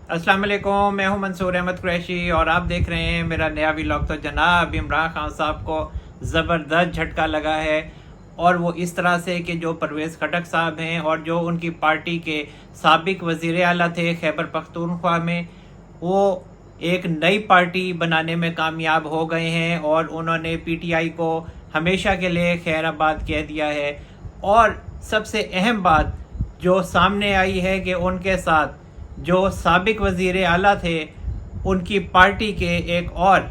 अस्सलाम वालेकुम, मैं हूं मंसूर अहमद कुरैशी और आप देख रहे हैं मेरा नया व्लॉग। तो जनाब इमरान खान साहब को ज़बरदस्त झटका लगा है और वो इस तरह से कि जो परवेज़ खटक साहब हैं और जो उनकी पार्टी के साबिक वज़ीर आला थे खैबर पख्तूनख्वा में, वो एक नई पार्टी बनाने में कामयाब हो गए हैं और उन्होंने पीटीआई को हमेशा के लिए खैराबाद कह दिया है। और सबसे अहम बात जो सामने आई है कि उनके साथ जो साबिक वज़ीर आला थे उनकी पार्टी के एक और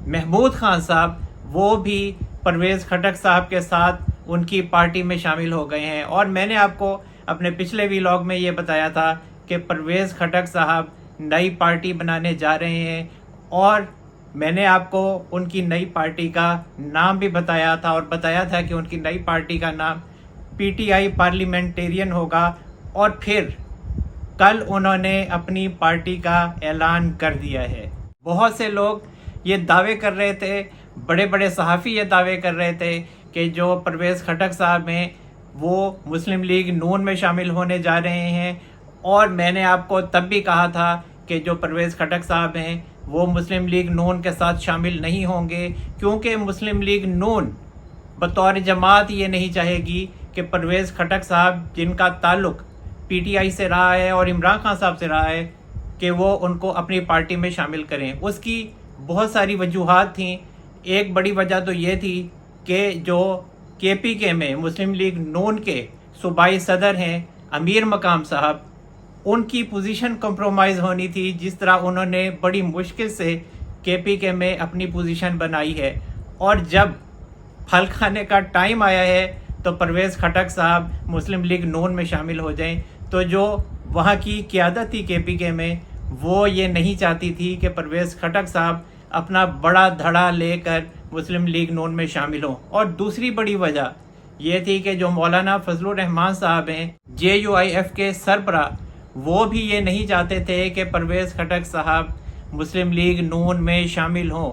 महमूद खान साहब, वो भी परवेज़ खटक साहब के साथ उनकी पार्टी में शामिल हो गए हैं। और मैंने आपको अपने पिछले व्लॉग में ये बताया था कि परवेज़ खटक साहब नई पार्टी बनाने जा रहे हैं और मैंने आपको उनकी नई पार्टी का नाम भी बताया था और बताया था कि उनकी नई पार्टी का नाम पीटीआई पार्लियामेंटेरियन होगा। और फिर कल उन्होंने अपनी पार्टी का ऐलान कर दिया है। बहुत से लोग ये दावे कर रहे थे, बड़े बड़े सहाफ़ी ये दावे कर रहे थे कि जो परवेज़ खटक साहब हैं वो मुस्लिम लीग नून में शामिल होने जा रहे हैं। और मैंने आपको तब भी कहा था कि जो परवेज़ खटक साहब हैं वो मुस्लिम लीग नून के साथ शामिल नहीं होंगे, क्योंकि मुस्लिम लीग नून बतौर जमात ये नहीं चाहेगी कि परवेज़ खटक साहब, जिनका ताल्लुक़ पीटीआई से रहा है और इमरान खान साहब से रहा है, कि वो उनको अपनी पार्टी में शामिल करें। उसकी बहुत सारी वजूहात थीं। एक बड़ी वजह तो ये थी कि जो केपीके में मुस्लिम लीग नून के सूबाई सदर हैं अमीर मकाम साहब, उनकी पोजीशन कंप्रोमाइज़ होनी थी। जिस तरह उन्होंने बड़ी मुश्किल से केपीके में अपनी पोजीशन बनाई है, और जब फल खाने का टाइम आया है तो परवेज़ खटक साहब मुस्लिम लीग नून में शामिल हो जाएं। तो जो वहाँ की क़यादत थी केपीके में, वो ये नहीं चाहती थी कि परवेज़ खटक साहब अपना बड़ा धड़ा लेकर मुस्लिम लीग नून में शामिल हों। और दूसरी बड़ी वजह ये थी कि जो मौलाना फजलुर रहमान साहब हैं JUIF के सरबरा, वो भी ये नहीं चाहते थे कि परवेज़ खटक साहब मुस्लिम लीग नून में शामिल हों।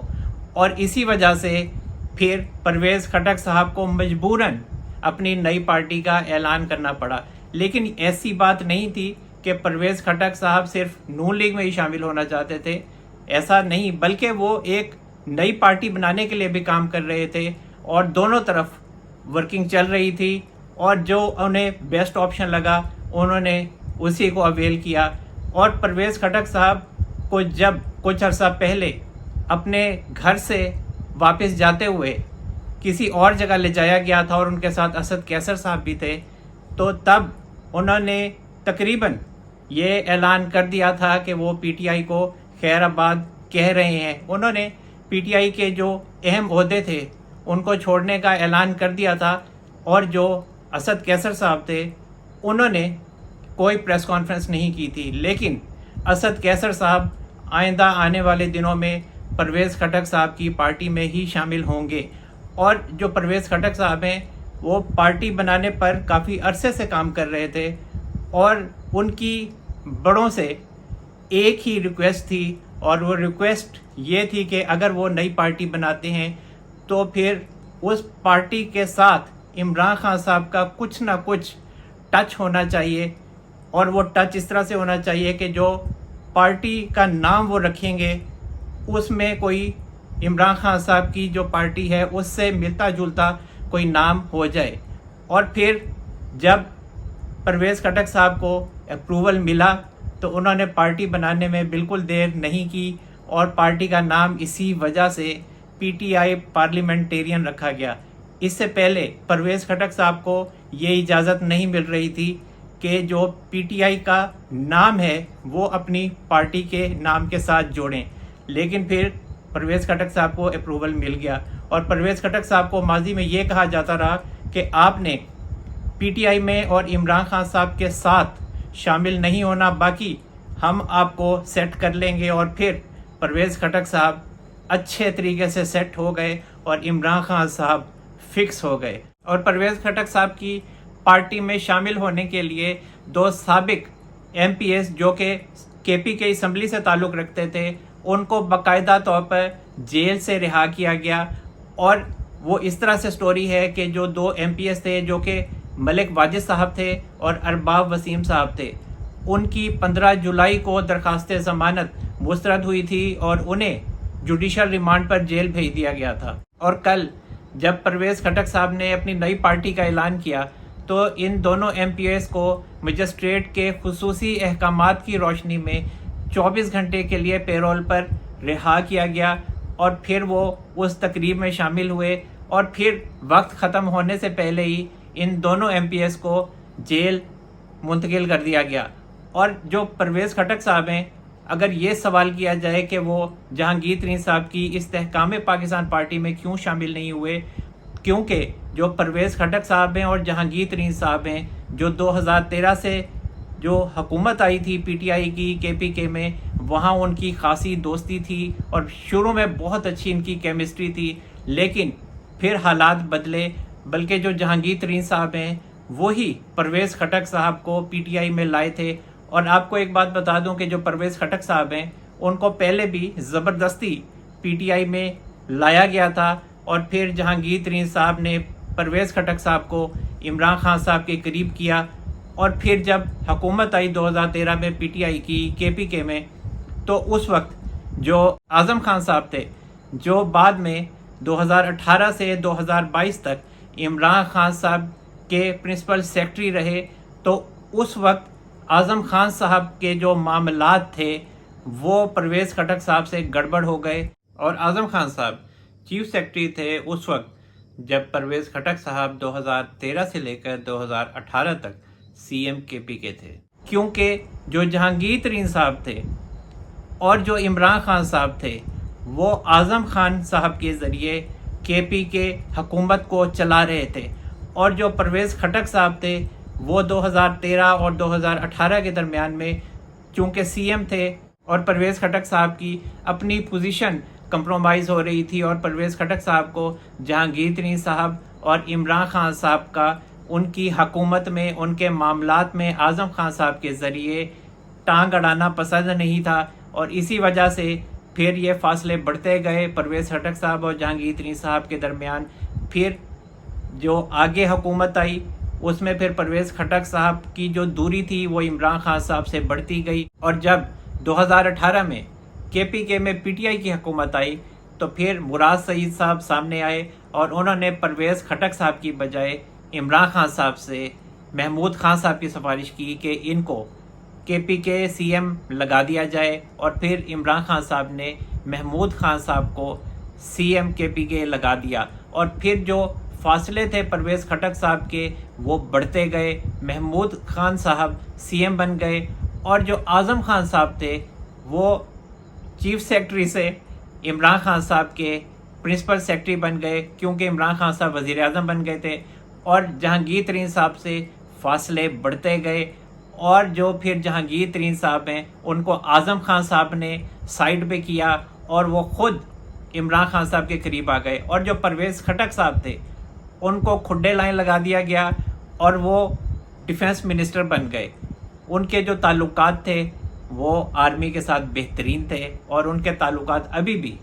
और इसी वजह से फिर परवेज़ खटक साहब को मजबूरन अपनी नई पार्टी का ऐलान करना पड़ा। लेकिन ऐसी बात नहीं थी कि परवेज़ खटक साहब सिर्फ नून लीग में ही शामिल होना चाहते थे, ऐसा नहीं, बल्कि वो एक नई पार्टी बनाने के लिए भी काम कर रहे थे और दोनों तरफ वर्किंग चल रही थी। और जो उन्हें बेस्ट ऑप्शन लगा उन्होंने उसी को अवेल किया। और परवेज़ खटक साहब को जब कुछ अर्सा पहले अपने घर से वापस जाते हुए किसी और जगह ले जाया गया था और उनके साथ असद कैसर साहब भी थे, तो तब उन्होंने तकरीबन ये ऐलान कर दिया था कि वो पीटीआई को खैराबाद कह रहे हैं। उन्होंने पीटीआई के जो अहम ओहदे थे उनको छोड़ने का ऐलान कर दिया था। और जो असद कैसर साहब थे उन्होंने कोई प्रेस कॉन्फ्रेंस नहीं की थी। लेकिन असद कैसर साहब आइंदा आने वाले दिनों में परवेज़ खटक साहब की पार्टी में ही शामिल होंगे। और जो परवेज़ खटक साहब हैं वो पार्टी बनाने पर काफ़ी अरसे से काम कर रहे थे और उनकी बड़ों से एक ही रिक्वेस्ट थी, और वो रिक्वेस्ट ये थी कि अगर वो नई पार्टी बनाते हैं तो फिर उस पार्टी के साथ इमरान खान साहब का कुछ ना कुछ टच होना चाहिए। और वो टच इस तरह से होना चाहिए कि जो पार्टी का नाम वो रखेंगे उसमें कोई इमरान खान साहब की जो पार्टी है उससे मिलता जुलता कोई नाम हो जाए। और फिर जब परवेज़ खटक साहब को अप्रूवल मिला तो उन्होंने पार्टी बनाने में बिल्कुल देर नहीं की और पार्टी का नाम इसी वजह से पीटीआई पार्लियामेंटेरियन रखा गया। इससे पहले परवेज़ खटक साहब को ये इजाज़त नहीं मिल रही थी कि जो पीटीआई का नाम है वो अपनी पार्टी के नाम के साथ जोड़ें, लेकिन फिर परवेज़ खटक साहब को अप्रूवल मिल गया। और परवेज़ खटक साहब को माजी में ये कहा जाता रहा कि आपने पीटीआई में और इमरान खान साहब के साथ शामिल नहीं होना, बाकी हम आपको सेट कर लेंगे। और फिर परवेज़ खटक साहब अच्छे तरीके से सेट हो गए और इमरान खान साहब फिक्स हो गए। और परवेज़ खटक साहब की पार्टी में शामिल होने के लिए दो साबिक MPs जो कि केपीके असम्बली से ताल्लुक़ रखते थे, उनको बाकायदा तौर पर जेल से रिहा किया गया। और वो इस तरह से स्टोरी है कि जो दो MPs थे जो कि मलिक वाजिद साहब थे और अरबाब वसीम साहब थे, ان کی 15 जुलाई को दरखास्त ज़मानत मुस्तरद हुई थी और उन्हें जुडिशल रिमांड पर जेल भेज दिया गया था। और कल जब परवेज़ खटक साहब ने अपनी नई पार्टी का ऐलान किया तो इन दोनों MPs को मजिस्ट्रेट के खुसूसी अहकामात की रोशनी में 24 घंटे के लिए पेरोल पर रिहा किया गया और फिर वो उस तकरीब में शामिल हुए और फिर वक्त ख़त्म होने से पहले ही इन दोनों MPs को जेल मुंतकिल कर दिया गया। और जो परवेज़ खटक साहब हैं, अगर ये सवाल किया जाए कि वो जहांगीर तरीन साहब की इस्तेहकाम पाकिस्तान पार्टी में क्यों शामिल नहीं हुए, क्योंकि जो परवेज़ खटक साहब हैं और जहांगीर तरीन साहब हैं, जो 2013 से जो हुकूमत आई थी PTI की KPK में, वहाँ उनकी खासी दोस्ती थी और शुरू में बहुत अच्छी इनकी केमिस्ट्री थी, लेकिन फिर हालात बदले। बल्कि जो जहांगीर तरीन साहब हैं वही परवेज़ खटक साहब को PTI में लाए थे। और आपको एक बात बता दूं कि जो परवेज़ खटक साहब हैं उनको पहले भी ज़बरदस्ती PTI में लाया गया था और फिर जहांगीर तरीन साहब ने परवेज़ खटक साहब को इमरान खान साहब के करीब किया। और फिर जब हुकूमत आई 2013 में PTI की KPK में, तो उस वक्त जो आज़म खान साहब थे, जो बाद में 2018 से 2022 तक इमरान खान साहब के प्रिंसिपल सेक्रेटरी रहे, तो उस वक्त आज़म खान साहब के जो मामलात थे वो परवेज़ खटक साहब से गड़बड़ हो गए। और आज़म खान साहब चीफ सेक्रेटरी थे उस वक्त जब परवेज़ खटक साहब 2013 से लेकर 2018 तक CM KPK थे, क्योंकि जो जहांगीर तरीन साहब थे और जो इमरान खान साहब थे वो आज़म खान साहब के ज़रिए KPK हुकूमत को चला रहे थे। और जो परवेज़ खटक साहब थे वो 2013 और 2018 के दरमियान में चूँकि CM थे और परवेज़ खटक साहब की अपनी पोजीशन कंप्रोमाइज़ हो रही थी और परवेज़ खटक साहब को जहांगीर तरीन साहब और इमरान खान साहब का उनकी हुकूमत में, उनके मामलात में आज़म खान साहब के ज़रिए टांग अड़ाना पसंद नहीं था। और इसी वजह से फिर ये फासले बढ़ते गए परवेज़ खटक साहब और जहांगीर तरीन साहब के दरमियान। फिर जो आगे हुकूमत आई उसमें फिर परवेज़ खटक साहब की जो दूरी थी वो इमरान खान साहब से बढ़ती गई। और जब 2018 में KPK में PTI की हुकूमत आई तो फिर मुराद सईद साहब सामने आए और उन्होंने परवेज़ खटक साहब की बजाय इमरान खान साहब से महमूद खान साहब की सिफारिश की कि इनको KPK CM लगा दिया जाए। और फिर इमरान खान साहब ने महमूद खान साहब को CM KPK लगा दिया। और फिर जो फासले थे परवेज़ खटक साहब के वो बढ़ते गए, महमूद खान साहब CM बन गए और जो आज़म खान साहब थे वो चीफ सेक्रेटरी से इमरान खान साहब के प्रिंसिपल सेक्रेटरी बन गए, क्योंकि इमरान खान साहब वज़ीर आज़म बन गए थे। और जहांगीर तरीन साहब से फासले बढ़ते गए और जो फिर जहांगीर तरीन साहब हैं उनको आज़म खान साहब ने साइड पे किया और वो ख़ुद इमरान खान साहब के करीब आ गए। और जो परवेज़ खटक साहब थे उनको खुड्डे लाइन लगा दिया गया और वो डिफेंस मिनिस्टर बन गए। उनके जो ताल्लुकात थे वो आर्मी के साथ बेहतरीन थे और उनके ताल्लुकात अभी भी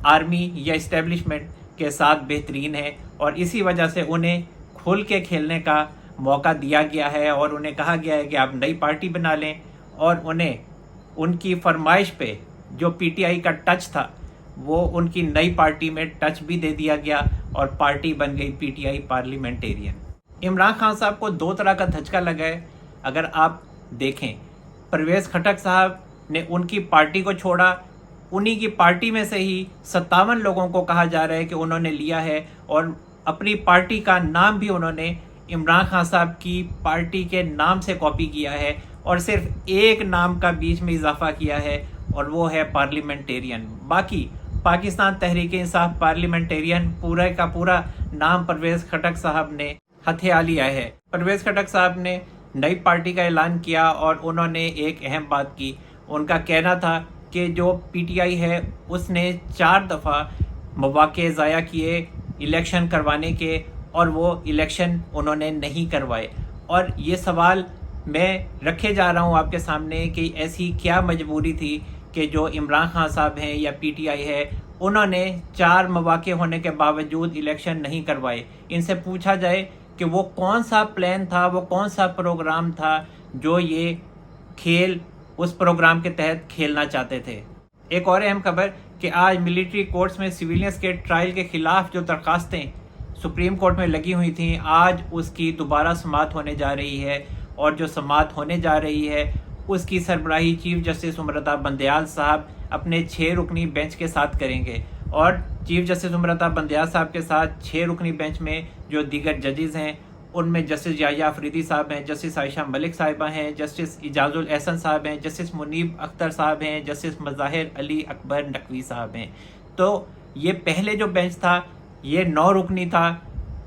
आर्मी या इस्टेब्लिशमेंट के साथ बेहतरीन है। और इसी वजह से उन्हें खुल के खेलने का मौका दिया गया है और उन्हें कहा गया है कि आप नई पार्टी बना लें। और उन्हें उनकी फरमाइश पे जो PTI का टच था वो उनकी नई पार्टी में टच भी दे दिया गया और पार्टी बन गई PTI पार्लियामेंटेरियन। इमरान खान साहब को दो तरह का धचका लगा है। अगर आप देखें, परवेज़ खटक साहब ने उनकी पार्टी को छोड़ा, उन्हीं की पार्टी में से ही 57 लोगों को कहा जा रहा है कि उन्होंने लिया है और अपनी पार्टी का नाम भी उन्होंने इमरान खान साहब की पार्टी के नाम से कॉपी किया है और सिर्फ एक नाम का बीच में इजाफा किया है और वो है पार्लियामेंटेरियन। बाकी पाकिस्तान तहरीक इंसाफ पार्लियामेंटेरियन पूरा का पूरा नाम परवेज़ खटक साहब ने हथिया लिया है। परवेज़ खटक साहब ने नई पार्टी का ऐलान किया और उन्होंने एक अहम बात की। उनका कहना था कि जो PTI है उसने 4 दफ़ा मौक़े ज़ाया किए इलेक्शन करवाने के और वो इलेक्शन उन्होंने नहीं करवाए। और ये सवाल मैं रखे जा रहा हूँ आपके सामने कि ऐसी क्या मजबूरी थी कि जो इमरान खान साहब हैं या PTI है उन्होंने 4 मौक़े होने के बावजूद इलेक्शन नहीं करवाए। इनसे पूछा जाए कि वो कौन सा प्लान था, वो कौन सा प्रोग्राम था जो ये खेल उस प्रोग्राम के तहत खेलना चाहते थे। एक और अहम खबर कि आज मिलिट्री कोर्ट्स में सिविलियंस के ट्रायल के खिलाफ जो दरखास्तें सुप्रीम कोर्ट में लगी हुई थी, आज उसकी दोबारा समाअत होने जा रही है, और जो समाअत होने जा रही है उसकी सरबराही चीफ जस्टिस उमरता बंदयाल साहब अपने 6 रुकनी बेंच के साथ करेंगे। और चीफ जस्टिस उमरता बंदयाल साहब के साथ 6 रुकनी बेंच में जो दीगर जजेस हैं, उनमें जस्टिस याह्या अफरीदी साहब हैं, जस्टिस आयशा मलिक साहिबा हैं, जस्टिस इजाजुल एहसन साहब हैं, जस्टिस मुनीब अख्तर साहब हैं, जस्टिस मज़ाहिर अली अकबर नकवी साहब हैं। तो ये पहले जो बेंच था ये 9 रुकनी था,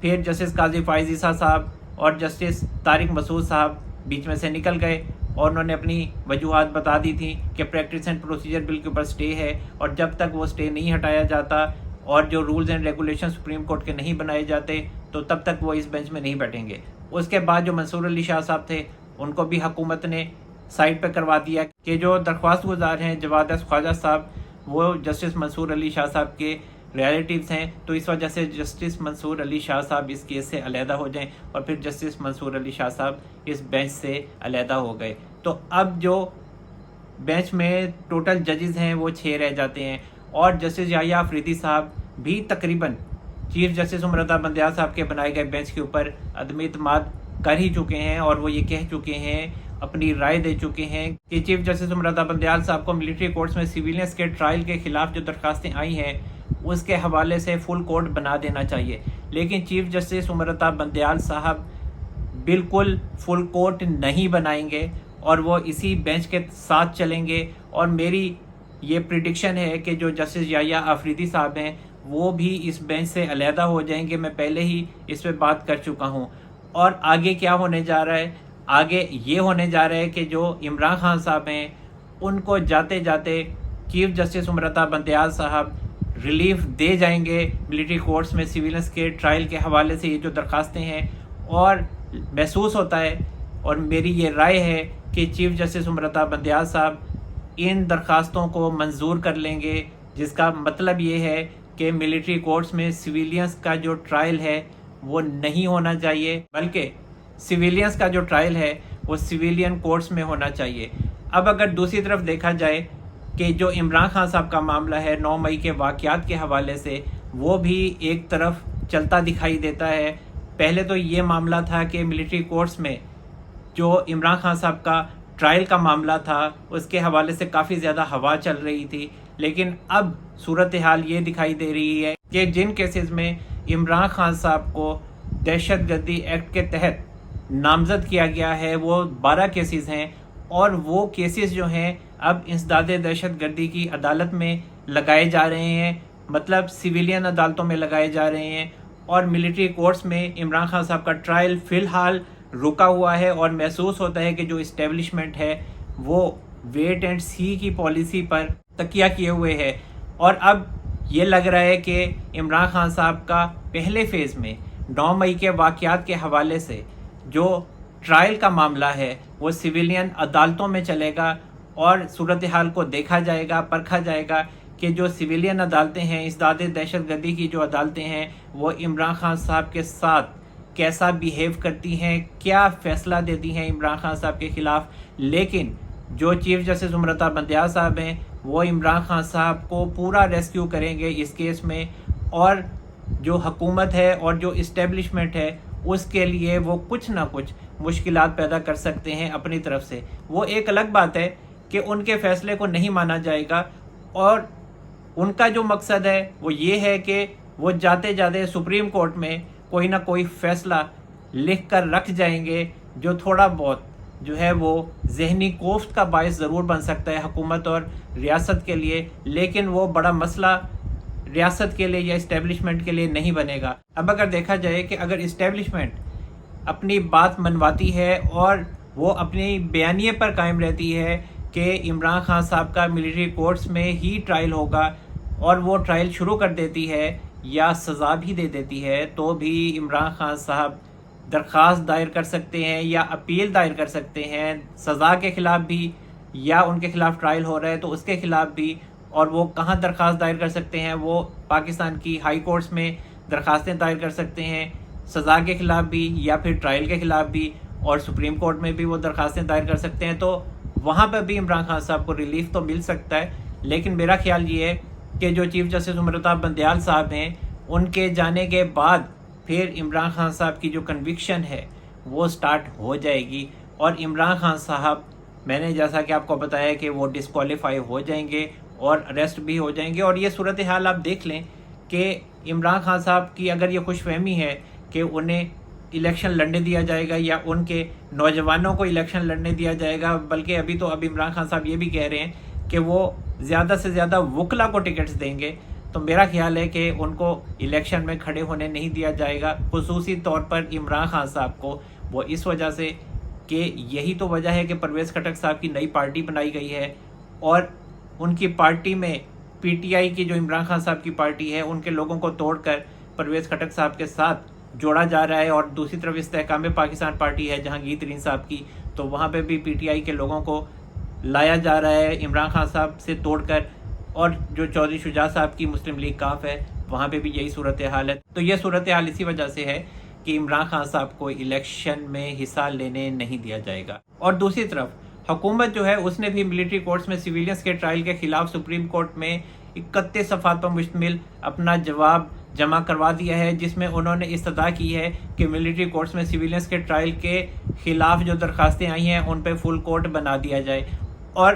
फिर जस्टिस काजी फाइज ईसा साहब और जस्टिस तारिक मसूद साहब बीच में से निकल गए, और उन्होंने अपनी वजूहात बता दी थी कि प्रैक्टिस एंड प्रोसीजर बिल के ऊपर स्टे है, और जब तक वो स्टे नहीं हटाया जाता और जो rules and regulation supreme court के नहीं बनाए जाते तो तब तक वो इस बेंच में नहीं बैठेंगे। उसके बाद जो मंसूर अली शाह साहब थे उनको भी हुकूमत ने साइड पर करवा दिया कि जो दरख्वास्त गुजार हैं जवाद ख्वाजा साहब, वो जस्टिस मंसूर अली शाह साहब के रिलेटिव्स हैं, तो इस वजह से जस्टिस मंसूर अली शाह साहब इस केस से अलहदा हो जाएं, और फिर जस्टिस मंसूर अली शाह साहब इस बेंच से अलहदा हो गए। तो अब जो बेंच में टोटल जजेस हैं वो 6 रह जाते हैं, और जस्टिस याह्या अफरीदी साहब भी तकरीबन चीफ जस्टिस उमरता बंदयाल साहब के बनाए गए बेंच के ऊपर अदम इत्माद कर ही चुके हैं, और वो ये कह चुके हैं, अपनी राय दे चुके हैं कि चीफ जस्टिस उमरता बंदयाल साहब को मिलिट्री कोर्ट्स में सिविलियंस के ट्रायल के खिलाफ जो दरखास्तें आई हैं उसके हवाले से फुल कोर्ट बना देना चाहिए। लेकिन चीफ जस्टिस उमरता बंदयाल साहब बिल्कुल फुल कोर्ट नहीं बनाएंगे, और वो इसी बेंच के साथ चलेंगे। और मेरी ये प्रिडिक्शन है कि जो जस्टिस याह्या अफरीदी साहब हैं वो भी इस बेंच से अलहदा हो जाएंगे। मैं पहले ही इस पे बात कर चुका हूँ। और आगे क्या होने जा रहा है, आगे ये होने जा रहा है कि जो इमरान खान साहब हैं उनको जाते जाते चीफ जस्टिस उमरता बंदयाल साहब रिलीफ दे जाएंगे मिलिट्री कोर्ट्स में सिविलियंस के ट्रायल के हवाले से ये जो दरखास्तें हैं। और महसूस होता है, और मेरी ये राय है कि चीफ जस्टिस उमरता बंदयाल साहब इन दरखास्तों को मंजूर कर लेंगे, जिसका मतलब ये है कि मिलिट्री कोर्ट्स में सिविलियंस का जो ट्रायल है वो नहीं होना चाहिए, बल्कि सिविलियंस का जो ट्रायल है वो सिविलियन कोर्ट्स में होना चाहिए। अब अगर दूसरी तरफ देखा जाए कि जो इमरान खान साहब का मामला है 9 मई के वाक़यात के हवाले से, वो भी एक तरफ चलता दिखाई देता है। पहले तो ये मामला था कि मिलिट्री कोर्ट्स में जो इमरान खान साहब का ट्रायल का मामला था उसके हवाले से काफ़ी ज़्यादा हवा चल रही थी, लेकिन अब सूरत हाल ये दिखाई दे रही है कि जिन केसेस में इमरान खान साहब को दहशतगर्दी एक्ट के तहत नामजद किया गया है वो 12 केसेस हैं, और वो केसेस जो हैं अब इंसदादे दहशतगर्दी की अदालत में लगाए जा रहे हैं, मतलब सिविलियन अदालतों में लगाए जा रहे हैं। और मिलिट्री कोर्ट्स में इमरान खान साहब का ट्रायल फ़िलहाल रुका हुआ है, और महसूस होता है कि जो इस्टेब्लिशमेंट है वो वेट एंड सी की पॉलिसी पर तकिया किए हुए है। और अब ये लग रहा है कि इमरान खान साहब का पहले फेज़ में 9 मई के वाक़यात के हवाले से जो ट्रायल का मामला है वो सिविलियन अदालतों में चलेगा, और सूरत हाल को देखा जाएगा, परखा जाएगा कि जो सिविलियन अदालतें हैं, इंसदादे दहशतगर्दी की जो अदालतें हैं, वो इमरान खान साहब के साथ कैसा बिहेव करती हैं, क्या फ़ैसला देती हैं इमरान खान साहब के ख़िलाफ़। लेकिन जो चीफ जस्टिस उमरता बंदयाल साहब हैं वो इमरान खान साहब को पूरा रेस्क्यू करेंगे इस केस में, और जो हुकूमत है और जो इस्टेब्लिशमेंट है उसके लिए वो कुछ ना कुछ मुश्किलात पैदा कर सकते हैं अपनी तरफ से। वो एक अलग बात है कि उनके फ़ैसले को नहीं माना जाएगा, और उनका जो मकसद है वो ये है कि वो जाते जाते सुप्रीम कोर्ट में कोई ना कोई फ़ैसला लिख कर रख जाएंगे जो थोड़ा बहुत जो है वो जहनी कोफ्त का बायस ज़रूर बन सकता है हुकूमत और रियासत के लिए, लेकिन वो बड़ा मसला रियासत के लिए या इस्टेब्लिशमेंट के लिए नहीं बनेगा। अब अगर देखा जाए कि अगर इस्टेब्लिशमेंट अपनी बात मनवाती है और वो अपनी बयानिए पर कायम रहती है कि इमरान खान साहब का मिलिट्री कोर्ट्स में ही ट्रायल होगा, और वो ट्रायल शुरू कर देती है या सज़ा भी दे देती है, तो भी इमरान खान साहब दरख्वास्त दायर कर सकते हैं या अपील दायर कर सकते हैं सज़ा के ख़िलाफ़ भी, या उनके ख़िलाफ़ ट्रायल हो रहा है तो उसके ख़िलाफ़ भी। और वो कहाँ दरख्वास्त दायर कर सकते हैं, वो पाकिस्तान की हाई कोर्ट्स में दरख्वास्तें दायर कर सकते हैं सज़ा के ख़िलाफ़ भी या फिर ट्रायल के ख़िलाफ़ भी, और सुप्रीम कोर्ट में भी वो दरख्वास्तें दायर कर सकते हैं। तो वहाँ पर بھی عمران خان صاحب کو ریلیف تو مل سکتا ہے، لیکن میرا خیال یہ ہے کہ جو چیف جسٹس عمر الطاف بندیال صاحب ہیں ان کے جانے کے بعد پھر عمران خان صاحب کی جو کنوکشن ہے وہ سٹارٹ ہو جائے گی، اور عمران خان صاحب میں نے جیسا کہ آپ کو بتایا کہ وہ ڈسکوالیفائی ہو جائیں گے اور اریسٹ بھی ہو جائیں گے۔ اور یہ صورتحال آپ دیکھ لیں کہ عمران خان صاحب کی اگر یہ خوش فہمی ہے کہ انہیں الیکشن لڑنے دیا جائے گا یا ان کے نوجوانوں کو الیکشن لڑنے دیا جائے گا، بلکہ اب عمران خان صاحب یہ بھی کہہ رہے ہیں کہ وہ زیادہ سے زیادہ وکلا کو ٹکٹس دیں گے، تو میرا خیال ہے کہ ان کو الیکشن میں کھڑے ہونے نہیں دیا جائے گا، خصوصی طور پر عمران خان صاحب کو، وہ اس وجہ سے کہ یہی تو وجہ ہے کہ پرویز خٹک صاحب کی نئی پارٹی بنائی گئی ہے، اور ان کی پارٹی میں پی ٹی آئی کی جو عمران خان صاحب کی پارٹی ہے ان کے لوگوں کو توڑ کر پرویز خٹک صاحب کے ساتھ جوڑا جا رہا ہے، اور دوسری طرف استحکام پاکستان پارٹی ہے جہانگیر ترین صاحب کی، تو وہاں پہ بھی پی ٹی آئی کے لوگوں کو لایا جا رہا ہے عمران خان صاحب سے توڑ کر، اور جو چودھری شجاع صاحب کی مسلم لیگ کاف ہے وہاں پہ بھی یہی صورتحال ہے۔ تو یہ صورتحال اسی وجہ سے ہے کہ عمران خان صاحب کو الیکشن میں حصہ لینے نہیں دیا جائے گا۔ اور دوسری طرف حکومت جو ہے اس نے بھی ملٹری کورٹس میں سویلینس کے ٹرائل کے خلاف سپریم کورٹ میں 31 صفحات پر مشتمل اپنا جواب جمع کروا دیا ہے، جس میں انہوں نے استدعا کی ہے کہ ملٹری کورٹس میں سویلینس کے ٹرائل کے خلاف جو درخواستیں آئی ہیں ان پہ فل کورٹ بنا دیا جائے، اور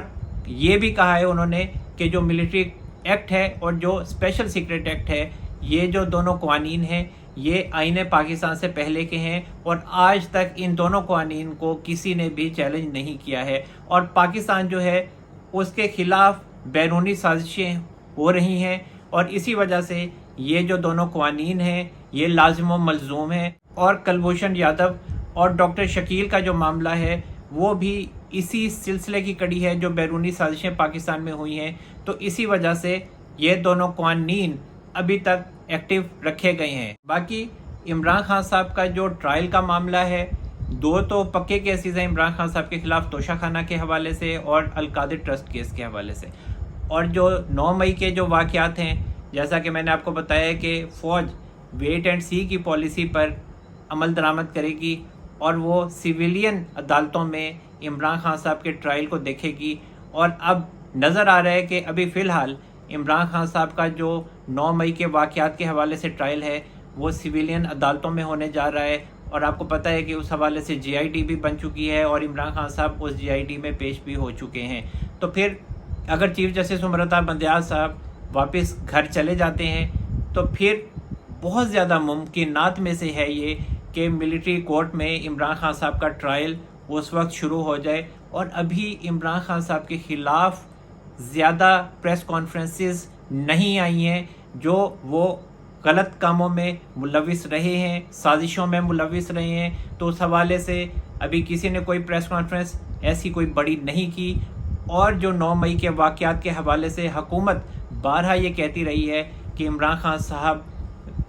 یہ بھی کہا ہے انہوں نے کہ جو ملٹری ایکٹ ہے اور جو اسپیشل سیکرٹ ایکٹ ہے، یہ جو دونوں قوانین ہیں یہ آئین پاکستان سے پہلے کے ہیں، اور آج تک ان دونوں قوانین کو کسی نے بھی چیلنج نہیں کیا ہے، اور پاکستان جو ہے اس کے خلاف بیرونی سازشیں ہو رہی ہیں، اور اسی وجہ سے یہ جو دونوں قوانین ہیں یہ لازم و ملزوم ہیں۔ اور کلبھوشن یادو اور ڈاکٹر شکیل کا جو معاملہ ہے وہ بھی اسی سلسلے کی کڑی ہے جو بیرونی سازشیں پاکستان میں ہوئی ہیں، تو اسی وجہ سے یہ دونوں قوانین ابھی تک ایکٹیو رکھے گئے ہیں۔ باقی عمران خان صاحب کا جو ٹرائل کا معاملہ ہے، دو تو پکے کیسز ہیں عمران خان صاحب کے خلاف توشہ خانہ کے حوالے سے اور القادر ٹرسٹ کیس کے حوالے سے، اور جو 9 مئی کے جو واقعات ہیں جیسا کہ میں نے آپ کو بتایا کہ فوج ویٹ اینڈ سی کی پالیسی پر عمل درآمد کرے گی، اور وہ سویلین عدالتوں میں عمران خان صاحب کے ٹرائل کو دیکھے گی، اور اب نظر آ رہا ہے کہ ابھی فی الحال عمران خان صاحب کا جو 9 مئی کے واقعات کے حوالے سے ٹرائل ہے وہ سویلین عدالتوں میں ہونے جا رہا ہے، اور آپ کو پتہ ہے کہ اس حوالے سے جی آئی ٹی بھی بن چکی ہے اور عمران خان صاحب اس جی آئی ٹی میں پیش بھی ہو چکے ہیں۔ تو پھر اگر چیف جسٹس عمر الطاف بندیال صاحب واپس گھر چلے جاتے ہیں تو پھر بہت زیادہ ممکنات میں سے ہے یہ کہ ملٹری کورٹ میں عمران خان صاحب کا ٹرائل اس وقت شروع ہو جائے، اور ابھی عمران خان صاحب کے خلاف زیادہ پریس کانفرنسز نہیں آئی ہیں، جو وہ غلط کاموں میں ملوث رہے ہیں، سازشوں میں ملوث رہے ہیں، تو اس حوالے سے ابھی کسی نے کوئی پریس کانفرنس ایسی کوئی بڑی نہیں کی، اور جو 9 مئی کے واقعات کے حوالے سے حکومت بارہا یہ کہتی رہی ہے کہ عمران خان صاحب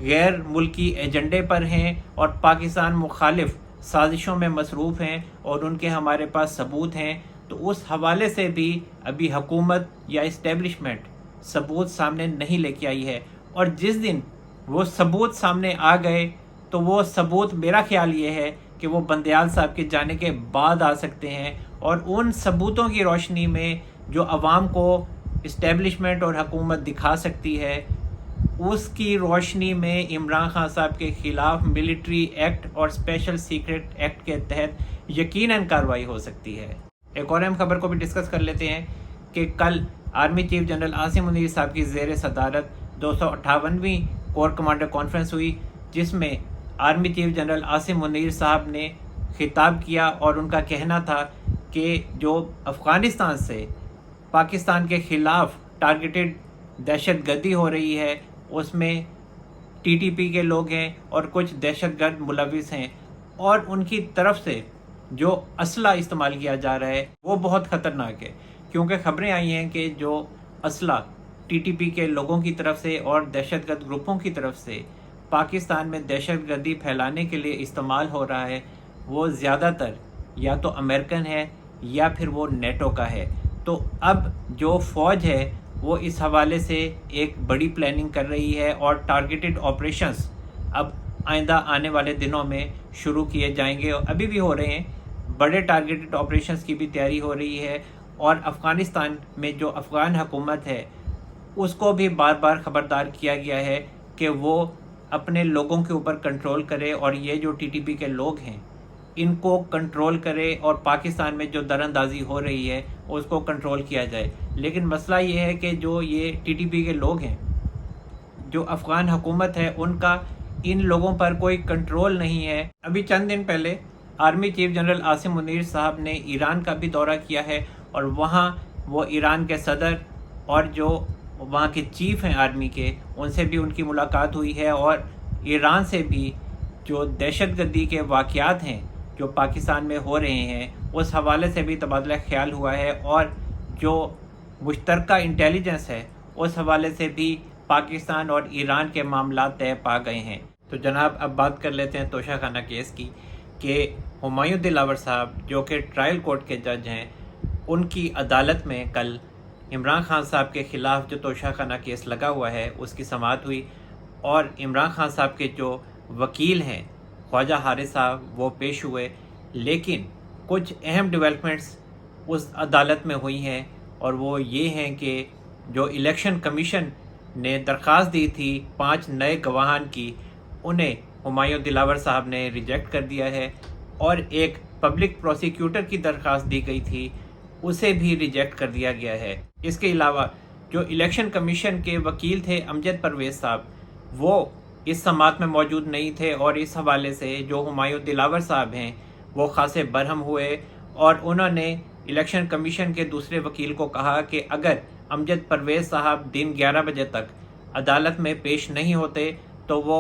غیر ملکی ایجنڈے پر ہیں اور پاکستان مخالف سازشوں میں مصروف ہیں، اور ان کے ہمارے پاس ثبوت ہیں، تو اس حوالے سے بھی ابھی حکومت یا اسٹیبلشمنٹ ثبوت سامنے نہیں لے کے آئی ہے، اور جس دن وہ ثبوت سامنے آ گئے تو وہ ثبوت میرا خیال یہ ہے کہ وہ بندیال صاحب کے جانے کے بعد آ سکتے ہیں، اور ان ثبوتوں کی روشنی میں جو عوام کو اسٹیبلشمنٹ اور حکومت دکھا سکتی ہے، اس کی روشنی میں عمران خان صاحب کے خلاف ملٹری ایکٹ اور اسپیشل سیکرٹ ایکٹ کے تحت یقیناً کارروائی ہو سکتی ہے۔ ایک اور اہم خبر کو بھی ڈسکس کر لیتے ہیں کہ کل army chief general Asim Munir صاحب کی زیر صدارت 258ویں کور کمانڈر کانفرنس ہوئی، جس میں army chief general Asim Munir صاحب نے خطاب کیا، اور ان کا کہنا تھا کہ جو افغانستان سے پاکستان کے خلاف ٹارگیٹڈ دہشت گردی ہو رہی ہے اس میں ٹی ٹی پی کے لوگ ہیں اور کچھ دہشت گرد ملوث ہیں، اور ان کی طرف سے جو اسلحہ استعمال کیا جا رہا ہے وہ بہت خطرناک ہے، کیونکہ خبریں آئی ہیں کہ جو اسلحہ ٹی ٹی پی کے لوگوں کی طرف سے اور دہشت گرد گروپوں کی طرف سے پاکستان میں دہشت گردی پھیلانے کے لیے استعمال ہو رہا ہے وہ زیادہ تر یا تو امریکن ہے یا پھر وہ نیٹو کا ہے۔ تو اب جو فوج ہے وہ اس حوالے سے ایک بڑی پلاننگ کر رہی ہے، اور ٹارگیٹڈ آپریشنز اب آئندہ آنے والے دنوں میں شروع کیے جائیں گے، اور ابھی بھی ہو رہے ہیں، बड़े टारगेटेड ऑपरेशंस की भी तैयारी हो रही है और अफ़गानिस्तान में जो अफ़गान हुकूमत है उसको भी बार बार ख़बरदार किया गया है कि वो अपने लोगों के ऊपर कंट्रोल करे और ये जो टीटीपी के लोग हैं इनको कंट्रोल करे और पाकिस्तान में जो दरअंदाजी हो रही है उसको कंट्रोल किया जाए। लेकिन मसला ये है कि जो ये टीटीपी के लोग हैं, जो अफ़गान हुकूमत है, उनका इन लोगों पर कोई कंट्रोल नहीं है। अभी चंद दिन पहले army chief general Asim Munir साहब ने ईरान का भी दौरा किया है और वहाँ वो ईरान के सदर और जो वहाँ के चीफ हैं आर्मी के, उनसे भी उनकी मुलाकात हुई है और ईरान से भी जो दहशतगर्दी के वाक़यात हैं जो पाकिस्तान में हो रहे हैं उस हवाले से भी तबादला ख्याल हुआ है और जो मुश्तरका इंटेलिजेंस है उस हवाले से भी पाकिस्तान और ईरान के मामला तय पा गए हैं। तो जनाब अब बात कर लेते हैं तोशाखाना केस की कि हुमायूं दिलावर साहब जो कि ट्रायल कोर्ट के जज हैं, उनकी अदालत में कल इमरान खान साहब के ख़िलाफ़ जो तोशाखाना केस लगा हुआ है उसकी समाअत हुई और इमरान खान साहब के जो वकील हैं ख्वाजा हारिस साहब वो पेश हुए। लेकिन कुछ अहम डेवलपमेंट्स उस अदालत में हुई हैं और वो ये हैं कि जो इलेक्शन कमीशन ने दरख्वास्त दी थी 5 नए गवाहान की, उन्हें हुमायूं दिलावर साहब ने रिजेक्ट कर दिया है और एक पब्लिक प्रोसिक्यूटर की दरख्वास्त दी गई थी उसे भी रिजेक्ट कर दिया गया है। इसके अलावा जो इलेक्शन कमीशन के वकील थे अमजद परवेज़ साहब, वो इस समाअत में मौजूद नहीं थे और इस हवाले से जो हुमायूं दिलावर साहब हैं वो खासे बरहम हुए और उन्होंने इलेक्शन कमीशन के दूसरे वकील को कहा कि अगर अमजद परवेज़ साहब दिन 11 बजे तक अदालत में पेश नहीं होते तो वो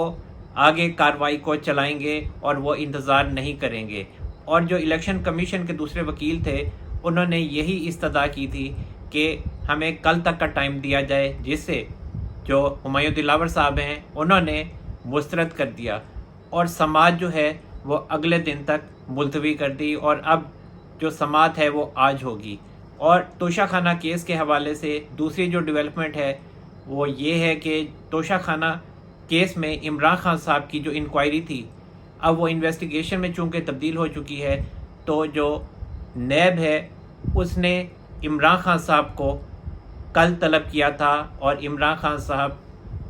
आगे कार्रवाई को चलाएंगे और वो इंतज़ार नहीं करेंगे। और जो इलेक्शन कमीशन के दूसरे वकील थे उन्होंने यही इस्तदा की थी कि हमें कल तक का टाइम दिया जाए, जिससे जो हुमायूं दिलावर साहब हैं उन्होंने मुस्तरद कर दिया और समाअत जो है वो अगले दिन तक मुलतवी कर दी और अब जो समाअत है वो आज होगी। और तोशाखाना केस के हवाले से दूसरी जो डेवलपमेंट है वो ये है कि तोशाखाना केस में इमरान खान साहब की जो इंक्वायरी थी अब वो इन्वेस्टिगेशन में चूँकि तब्दील हो चुकी है, तो जो नैब है उसने इमरान खान साहब को कल तलब किया था और इमरान खान साहब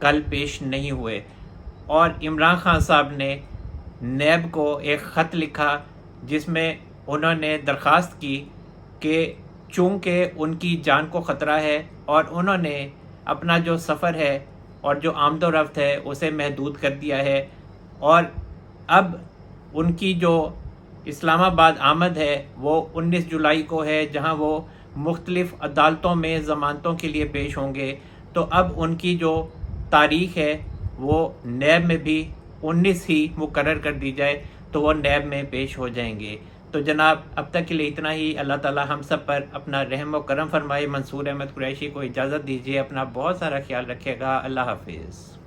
कल पेश नहीं हुए और इमरान खान साहब ने नैब को एक ख़त लिखा जिसमें उन्होंने दरख्वास्त की कि चूँकि उनकी जान को ख़तरा है और उन्होंने अपना जो सफ़र है और जो आमदोरफ्त है उसे महदूद कर दिया है और अब उनकी जो इस्लामाबाद आमद है वो 19 जुलाई को है, जहां वो मुख्तलिफ़ अदालतों में ज़मानतों के लिए पेश होंगे। तो अब उनकी जो तारीख़ है वो नैब में भी 19 ही मुकर्रर कर दी जाए तो वो नैब में पेश हो जाएंगे। तो जनाब अब तक के लिए इतना ही। अल्लाह ताला हम सब पर अपना रहम व करम फरमाए। मंसूर अहमद कुरैशी को इजाज़त दीजिए। अपना बहुत सारा ख्याल रखिएगा। अल्लाह हाफिज़।